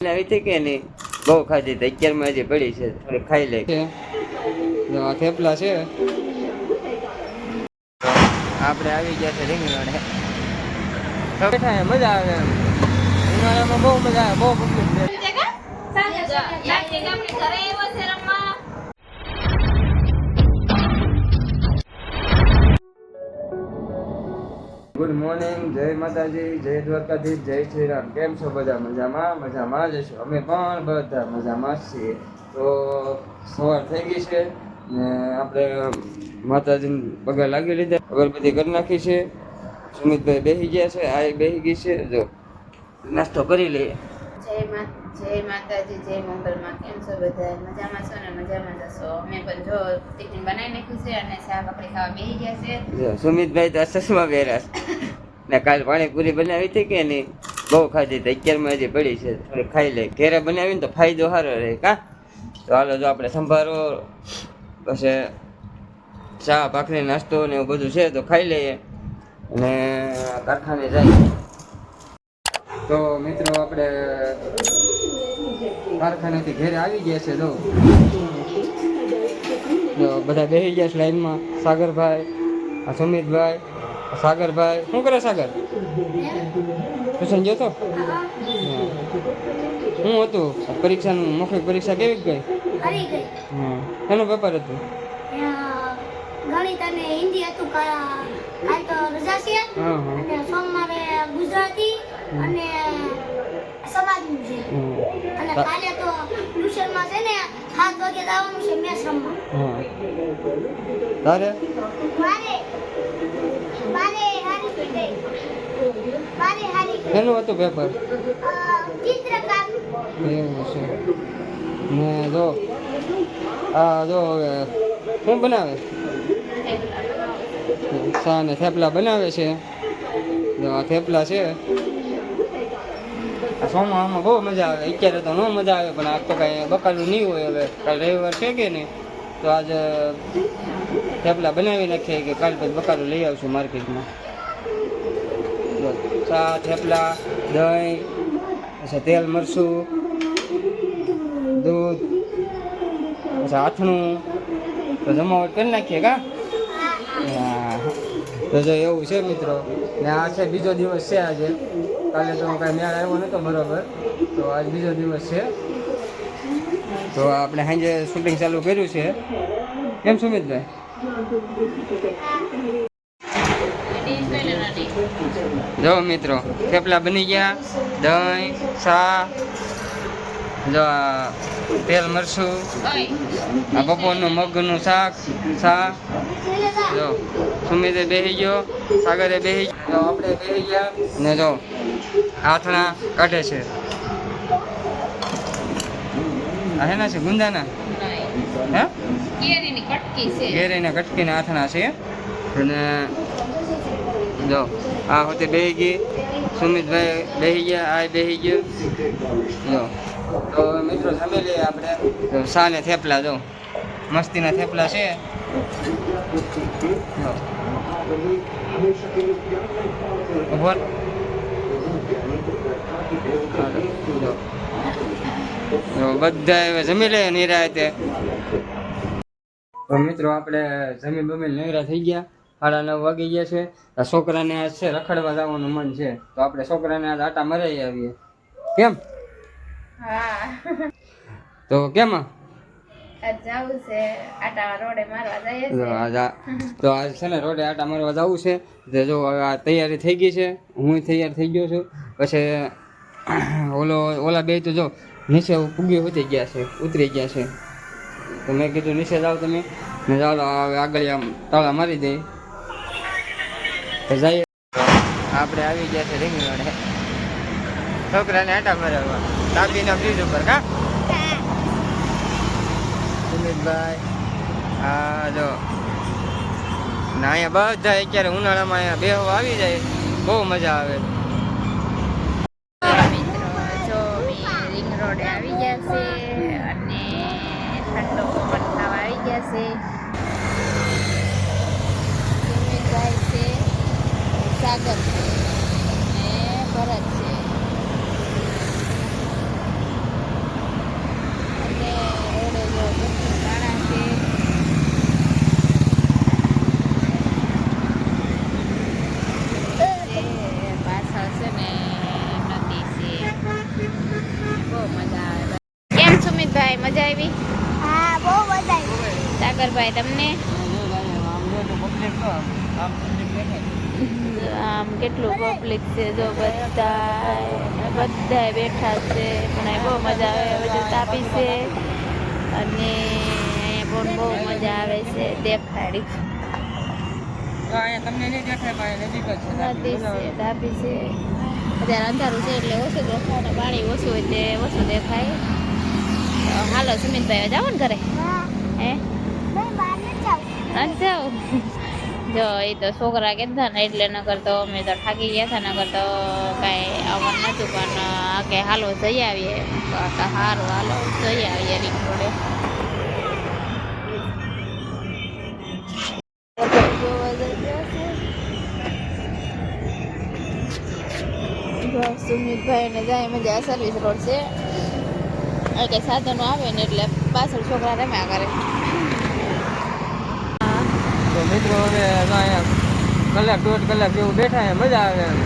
આવી હતી કે નહીં બહુ ખાધી હતી. 11 હજી પડી છે, થોડી ખાઈ લે. થેપલા છે. આપણે આવી ગયા છે રીંગણ. બેઠા મજા આવે, ઉનાળામાં બહુ મજા આવે, બહુ પબ્લિક છે. ગુડ મોર્નિંગ, જય માતાજી, જય દ્વારકાધીશ, જય શ્રી રામ. કેમ છો બધા? મજામાં? મજામાં જ છો. અમે પણ બધા મજામાં છીએ. તો સવાર થઈ ગઈ છે ને આપણે માતાજીને પગે લાગી લીધા, અગરબત્તી કરી નાખી છે. સુમિતભાઈ બેસી ગયા છે, આ બેસી ગઈ છે. જો નાસ્તો કરી લઈએ. જય માતાજી, જય મંગલમાં. કેમ છો બધા? મજામાં છો ને? મજામાં જશો. અમે પણ જો ટિફિન બનાવી નાખ્યું છે અને ચા પકડી ખાવા બેસી ગયા છે. સુમિતભાઈ તો ચશ્મા પહેર્યા ને કાલ પાણીપુરી બનાવી હતી કે નહીં બહુ ખાધી હતી. 11 હજી પડી છે, થોડી ખાઈ લે. ઘેરે બનાવીને તો ફાયદો સારો રહે કા. તો હાલો, જો આપણે સંભારો પછી ચા ભાખરી નાસ્તો ને એવું બધું છે તો ખાઈ લઈએ અને કારખાને જાય. તો મિત્રો આપણે કારખાનેથી ઘેરે આવી ગયા છે. જો બધા બેસી ગયા છે લાઈનમાં. સાગરભાઈ, આ સુમિતભાઈ, સાગરભાઈ. શું કરે સાગર? ટ્યુશન જતો? શું હતું પરીક્ષાનું? મૌખિક પરીક્ષા કેવી ગઈ? હા, એનું પેપર હતું? ગણિત અને હિન્દી હતું. કાલ તો રજા છે અને સોમવારે ગુજરાતી અને સમાજનું છે. અને કાલે તો ટ્યુશનમાં છે ને 7 વાગે જવાનું છે મેચ રમવા. હા, તારે એનું હતું પેપર? ચિત્રકાર. એવું છે ને. જો આ જો હવે શું બનાવે? ચા ને થેપલા બનાવે છે. જો આ થેપલા છે. સોમવારમાં બહુ મજા આવે. અત્યારે તો ન મજા આવે, પણ આજ તો કાંઈ બકાલું નહીં હોય. હવે કાલ રવિવાર છે કે નહીં, તો આજે થેપલા બનાવી નાખીએ કે કાલ પછી બકાલું લઈ આવશું માર્કેટમાં. ચા, થેપલા, દહીં, પછી તેલ મરચું, દૂધ, પછી આથણું, તો જમાવટ કરી નાખીએ કા. હા, તો જો એવું છે મિત્રો. ને આ છે બીજો દિવસ છે આજે. કાલે તો કાંઈ મેળ આવ્યો નહોતો બરાબર, તો આજ બીજો દિવસ છે. તો આપણે સાંજે શૂટિંગ ચાલુ કર્યું છે. કેમ સુમિતભાઈ? જો મિત્રો થેપલા બની ગયા, દહીં, ચા, જો તેલ મરચું, આ બપોરનું મગનું શાક, ચા. જો સુમિતે બેસી ગયો, સાગરે બેસી ગયો, આપણે બેસી ગયા ને જો આથણા કાઢે છે. આ હેના છે ગુંદાના? હે, કેરીની કટકી છે. કેરીના કટકીના આથણા છે. અને જો આ હોતે બેસી ગઈ, સુમિતભાઈ બેસી ગયા, આ બેસી ગયો. જો તો મિત્રો જમી લઈએ આપણે. ચા ને થેપલા, જો મસ્તીના થેપલા છે. બધા હવે જમી લે નિરાતે. તો મિત્રો આપણે જમી બમી નિરા થઈ ગયા. 9:30 વાગી ગયા છે. આ છોકરાને આજ છે રખડવા જવાનું મન છે, તો આપણે છોકરાને આજ આટા મરાઈ આવીએ. કેમ? હા, તો કેમ જવું છે આટા રોડે મારવા જઈએ છે. તો આજ છે ને રોડે આટા મારવા જવું છે. તો જો આ તૈયારી થઈ ગઈ છે, હું તૈયાર થઈ ગયો છું. પછી ઓલા બે તો જો નીચે પૂગી ઉતરી ગયા છે. તો મેં કીધું નીચે જાઓ તમે ને. ચાલો હવે આગળ આમ તાળા મારી દઈ તો જઈએ. આપણે આવી ગયા છે રીંગણ. છોકરાને આટા મારવા તાપીના બ્રિજ ઉપર કા સુમિતભાઈ. હા જો ને અહીંયા બધા અત્યારે ઉનાળામાં અહીંયા બેહવા આવી જાય, બહુ મજા આવે. મિત્રો જો રિંગ રોડે આવી ગયા છે અને ઠંડો પવન ખાવા આવી ગયા છે. સુમિતભાઈ છે, સાગર છે ને ભરત છે. ભાઈ મજા આવી? હા બહુ મજા આવી. સાગરભાઈ તમને? આમ કેટલું પબ્લિક છે જો બધા બેઠા છે પણ અહીં બહુ મજા આવે બધું તાપી છે અને અહીંયા પણ બહુ મજા આવે છે દેખાડી તમને નહીં દેખાય પણ નજીક જ છે નદી છે તાપી છે અત્યારે અંધારું છે એટલે ઓછું દેખાય પાણી ઓછું હોય તે ઓછું દેખાય હાલો સુમિતભાઈ જાઓ ને ઘરે હા હે નહીં બહાર નથી જાઉં. નથી જાઉં જો એ તો છોકરા કહેતા ને એટલે ન કરતો અમે તો થાકી ગયા હતા ન કરતો કાંઈ આવવાનું નહોતું પણ આ કે હાલો જઈ આવીએ સારું હાલો જઈ આવીએ રીંગ રોડે સુમિતભાઈ ને જાય મજા સર્વિસ રોડ છે કે સાધનો આવે ને એટલે પાછળ છોકરા રમ્યા કરે તો મિત્રો હવે અહીંયા કલાક દોઢ કલાક જેવું બેઠા છે મજા આવે એમ.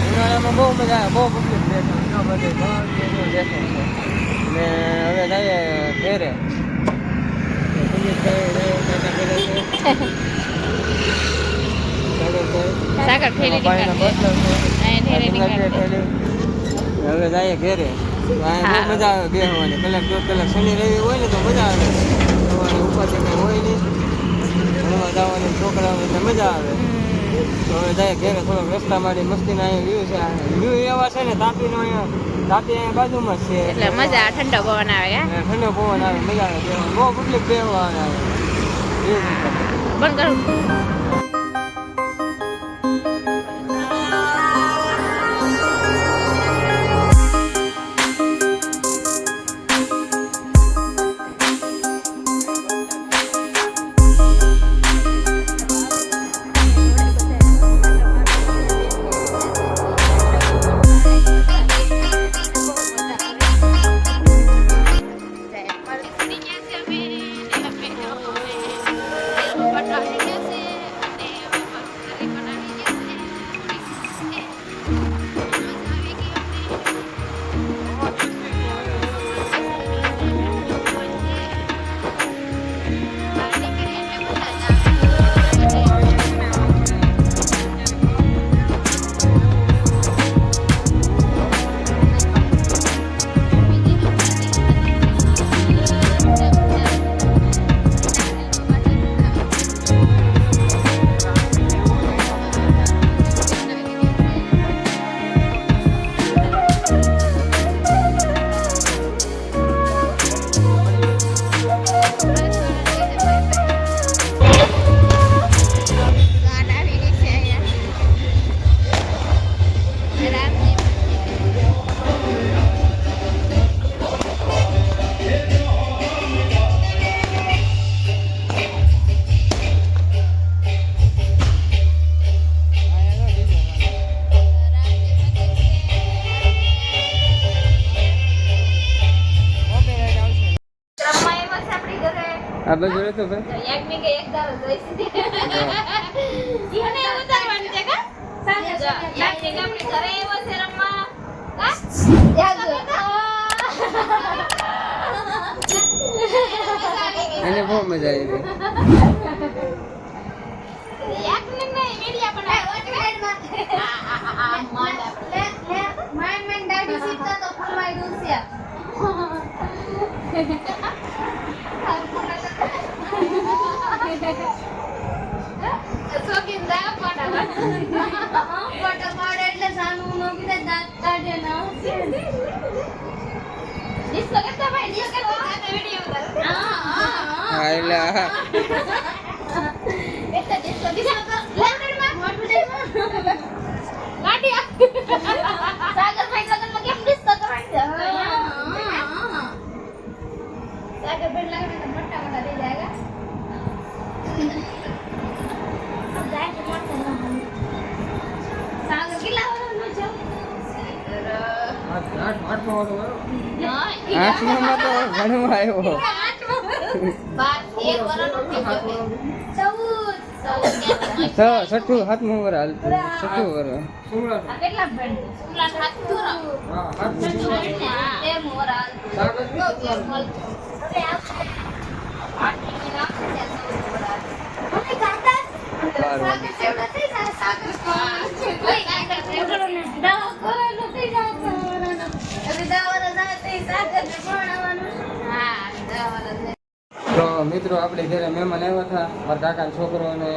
ઉનાળામાં બહુ મજા આવે બહુ પબ્લિક બેઠા બધે બેઠે છે ને હવે જઈએ ઘેરે સાગર ઠેલી નીકળશે હવે જઈએ ઘેરે અહીંયા બહુ મજા આવે બેસવાની કલાક દોઢ કલાક શનિ રવિ હોય ને તો મજા આવે સવારે ઉપાધિ કંઈ હોય નહીં ભણવા જવાની છોકરાઓ એટલે મજા આવે તો હવે જાય ઘેરે થોડોક રસ્તા મારી મસ્તીના અહીંયા વ્યૂ છે વ્યૂ એવા છે ને તાપીનો અહીંયા તાપી અહીંયા બાજુમાં જ છે એટલે મજા ઠંડો પવન આવે કે ઠંડો પવન આવે મજા આવે બેસવાની. બહુ પબ્લિક બેસવા આવે બંધ કરું આ બાજુ રહેતો ભાઈ યાજ્ઞિકે એક ધારો જોઈશે એને ઉતારવાની છે કા સાંજે યાજ્ઞિક આપણે ઘરે એવો છે રમવા કા એને બહુ મજા આવી યાજ્ઞિક ને મીડિયા બનાવ આ માન દાડી સીતા તો ફરવાઈ દઉં છે એટલે સાનું નો કીધે દાંત કાઢે ના ડિસ્કો કરતા ભાઈ ડિસ્કો કરતા વિડિયો ઉતાર હા એટલે એટલે ડિસ્કો લેવડમાં મોટું ગાડી સાગર ભાઈ સગનમાં કેમ ડિસ્કો કરાય સાગર ભાઈ લાગે તો મોટા મોટા દે જાયગા સાગર કેટલા વર્ષનો છે આઠમાં તો ઘણું આવ્યો 6 7 વર હાલતું 6 વર કેટલા ભણ સુમલા 7 વર 13 વર હાલતું હવે આવશે મમ્મી કાકા સાગર જેવડા થઈ જાય સાગર કોઈ કાકા જેવડો ને દવા કરેલો થઈ જાય હવે દવા જાય તે સાગર ને ભણાવવાનું હા દવા તો મિત્રો આપણે ઘરે મહેમાન આવ્યા હતા મારા કાકાનો છોકરો અને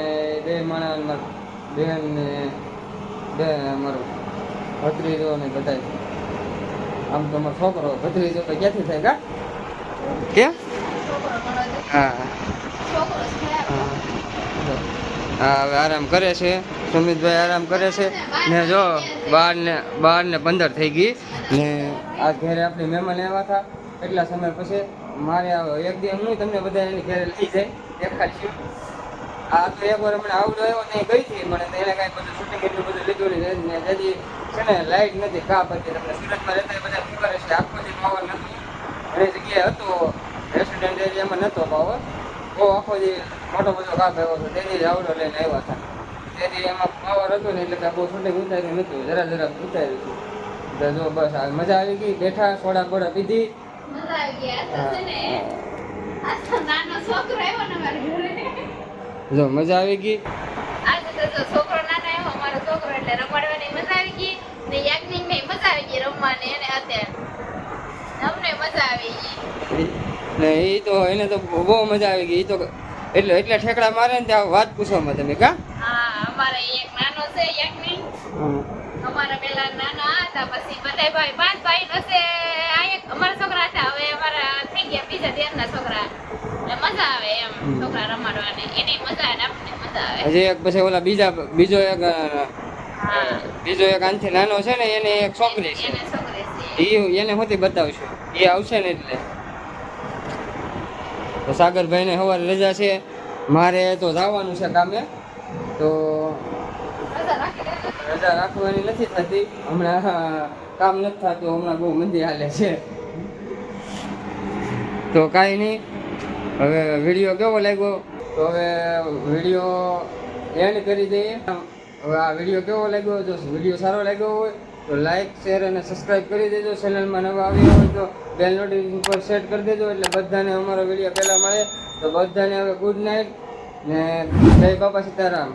બે માણસ મારા બહેન ને બે અમારો ભત્રીજો ને બધા આમ તો અમારો છોકરો ભત્રીજો તો ક્યાંથી થાય કા કે હા હા હવે આરામ કરે છે સુમિતભાઈ આરામ કરે છે ને જો 12:15 થઈ ગઈ ને આ ઘરે આપણે મહેમાન આવ્યા હતા એટલા સમય પછી મારે એક દી હું તમને બધા એની ઘરે લઈ જાય દેખાડશું આ તો એક વાર હમણાં આવડો આવ્યો ત્યાં ગઈ હતી મને તો એને કાંઈ બધું શૂટિંગ એટલું બધું લીધું નહીં ને હજી છે ને લાઇટ નથી કા પછી તમને સુરતમાં રહેતા બધા ખબર હશે આખો દી પાવર નથી ઘણી જગ્યાએ હતો રેસિડેન્ટ એરિયામાં નહોતો પાવર બહુ આખો દી મોટો બધો કાપ આવ્યો હતો તેથી જ આવડો લઈને આવ્યા હતા તેથી એમાં પાવર હતો ને એટલે બહુ શૂટિંગ ઉતાર્યું નહોતું જરા ઉતાર્યું હતું તો જો બસ આ મજા આવી ગઈ બેઠા સોડા બોડા પીધી મજા આવી ગઈ આ તો છે ને આ તો નાનો છોકરો આવ્યો ને મારા ઘરે જો મજા આવી ગઈ આજે તો જો છોકરો નાનો આવ્યો અમારો છોકરો એટલે રમાડવાની મજા આવી ગઈ ને યાજ્ઞિક ને મજા આવી ગઈ રમવાની એને અત્યારે અમને મજા આવી ગઈ ને એ તો એને તો બહુ મજા આવી ગઈ એ તો એટલે ઠેકડા મારે ને ત્યાં વાત પૂછવામાં તમે કા હા અમારે એક નાનો છે યાજ્ઞિક અમારા પેલા નાના હતા પછી બધા ભાઈ 5 ભાઈ હશે આ એક અમારા છોકરા હતા હવે અમારા થઈ ગયા બીજા દેરના છોકરા એટલે મજા આવે એમ છોકરા રમાડવાની એની મજા આવે આપણે મજા આવે હજી એક પછી ઓલા બીજો એક આનથી નાનો છે ને એને એક છોકરી છે એને છોકરી છે એને હોતી બતાવશું એ આવશે ને એટલે તો સાગરભાઈને સવારે રજા છે મારે તો જવાનું છે કામે તો રજા રાખવાની નથી થતી હમણાં કામ નથી થતું હમણાં બહુ મંદી હાલે છે તો કાંઈ નહીં હવે વિડીયો કેવો લાગ્યો તો હવે વિડીયો એન્ડ કરી દઈએ હવે આ વિડીયો કેવો લાગ્યો જો વિડીયો સારો લાગ્યો હોય તો લાઈક શેર અને સબસ્ક્રાઈબ કરી દેજો ચેનલમાં નવા આવ્યા હોય તો બેલ નોટિફિકેશન પર સેટ કરી દેજો એટલે બધાને અમારો વિડીયો પહેલાં મળે તો બધાને હવે ગુડ નાઇટ ને જય બાપા સીતારામ